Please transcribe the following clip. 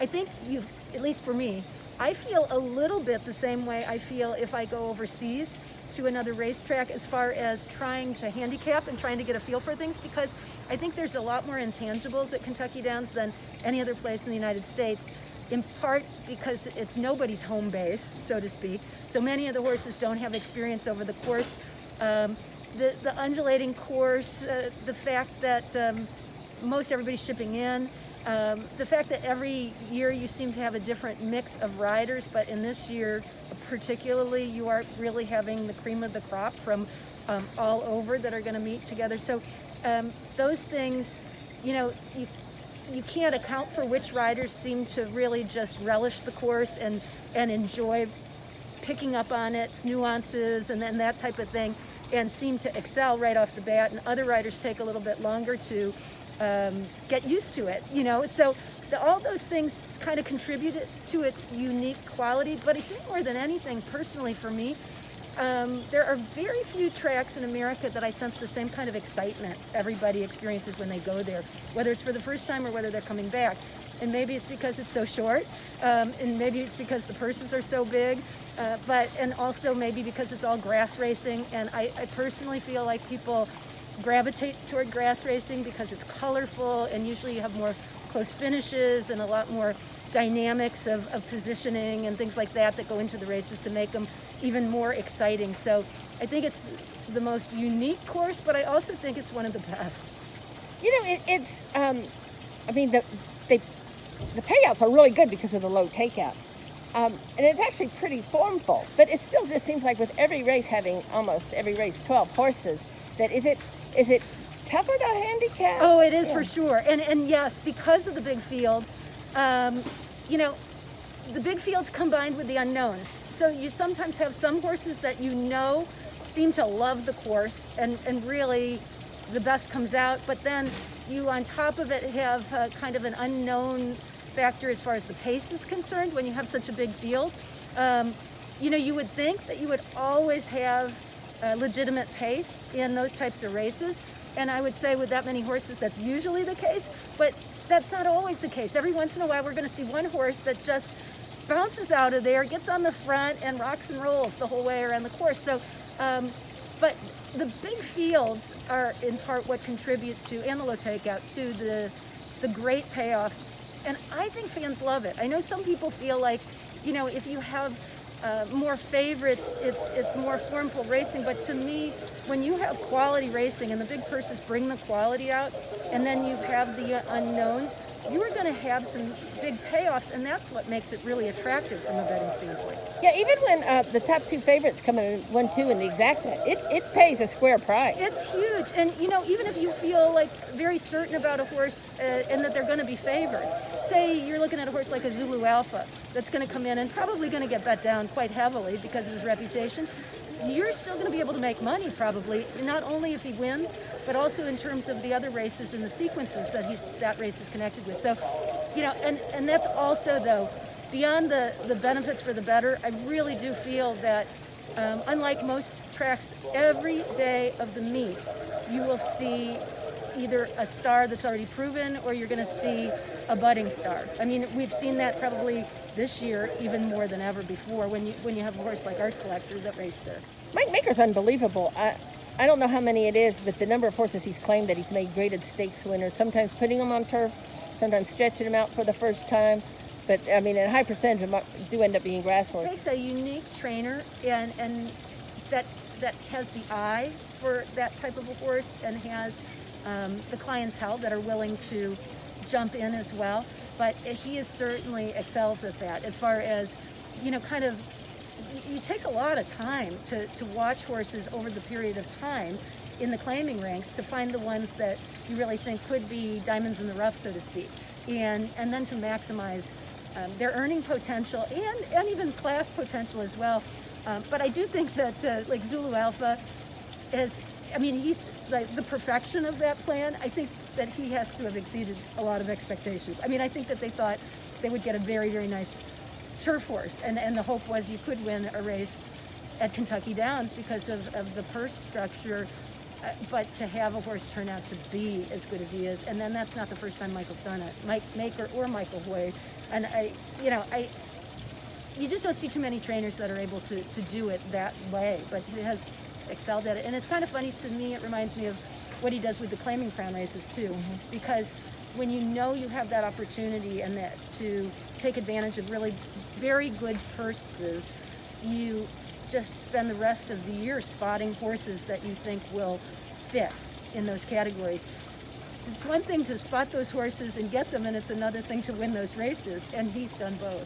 I think at least for me, I feel a little bit the same way I feel if I go overseas to another racetrack as far as trying to handicap and trying to get a feel for things, because I think there's a lot more intangibles at Kentucky Downs than any other place in the United States, in part because it's nobody's home base, so to speak. So many of the horses don't have experience over the course. The undulating course, the fact that most everybody's shipping in, the fact that every year you seem to have a different mix of riders, but in this year particularly you are really having the cream of the crop from all over that are going to meet together. So those things, you can't account for which riders seem to really just relish the course and enjoy picking up on its nuances and then that type of thing, and seem to excel right off the bat, and other riders take a little bit longer to get used to it, So all those things kind of contributed to its unique quality. But I think more than anything, personally for me, there are very few tracks in America that I sense the same kind of excitement everybody experiences when they go there, whether it's for the first time or whether they're coming back. And maybe it's because it's so short, and maybe it's because the purses are so big, and also maybe because it's all grass racing. And I personally feel like people gravitate toward grass racing because it's colorful, and usually you have more close finishes and a lot more dynamics of positioning and things like that go into the races to make them even more exciting. So I think it's the most unique course, but I also think it's one of the best. The payouts are really good because of the low takeout. And it's actually pretty formful, but it still just seems like with every race having almost every race 12 horses, that is it tougher to handicap? Oh, it is, for sure. And yes, because of the big fields, the big fields combined with the unknowns. So you sometimes have some horses that seem to love the course, and really the best comes out, but then you on top of it have kind of an unknown factor as far as the pace is concerned when you have such a big field. You would think that you would always have legitimate pace in those types of races, and I would say with that many horses that's usually the case, but that's not always the case. Every once in a while we're going to see one horse that just bounces out of there, gets on the front, and rocks and rolls the whole way around the course. So but the big fields are in part what contribute to, and the low takeout, to the great payoffs. And I think fans love it. I know some people feel like, if you have more favorites, it's more formful racing. But to me, when you have quality racing and the big purses bring the quality out, and then you have the unknowns, you are going to have some big payoffs, and that's what makes it really attractive from a betting standpoint. Yeah, even when the top two favorites come in 1-2 in the exact bet, it pays a square price. It's huge. And, even if you feel like very certain about a horse and that they're going to be favored, say you're looking at a horse like a Zulu Alpha that's going to come in and probably going to get bet down quite heavily because of his reputation, you're still going to be able to make money probably, not only if he wins, but also in terms of the other races and the sequences that race is connected with. So, and that's also, though, beyond the benefits for the bettor, I really do feel that unlike most tracks, every day of the meet, you will see either a star that's already proven or you're going to see a budding star. I mean, we've seen that probably this year even more than ever before when you have a horse like Art Collector that raced there. Mike Maker's unbelievable. I don't know how many it is, but the number of horses he's claimed that he's made graded stakes winners, sometimes putting them on turf, sometimes stretching them out for the first time. But, I mean, a high percentage of them do end up being grass horses. It takes a unique trainer and that has the eye for that type of a horse and has the clientele that are willing to jump in as well. But he is certainly excels at that as far as, it takes a lot of time to watch horses over the period of time in the claiming ranks to find the ones that you really think could be diamonds in the rough, so to speak, and then to maximize their earning potential and even class potential as well. But I do think that like Zulu Alpha he's like the perfection of that plan. I think that he has to have exceeded a lot of expectations. I mean, I think that they thought they would get a very, very nice turf horse, and the hope was you could win a race at Kentucky Downs because of the purse structure but to have a horse turn out to be as good as he is, and then that's not the first time Michael's done it. Mike Maker or Michael Hoy, and you just don't see too many trainers that are able to do it that way, but he has excelled at it. And it's kind of funny to me, it reminds me of what he does with the claiming crown races too, because when you know you have that opportunity and that to take advantage of really very good purses, you just spend the rest of the year spotting horses that you think will fit in those categories. It's one thing to spot those horses and get them, and it's another thing to win those races, and he's done both.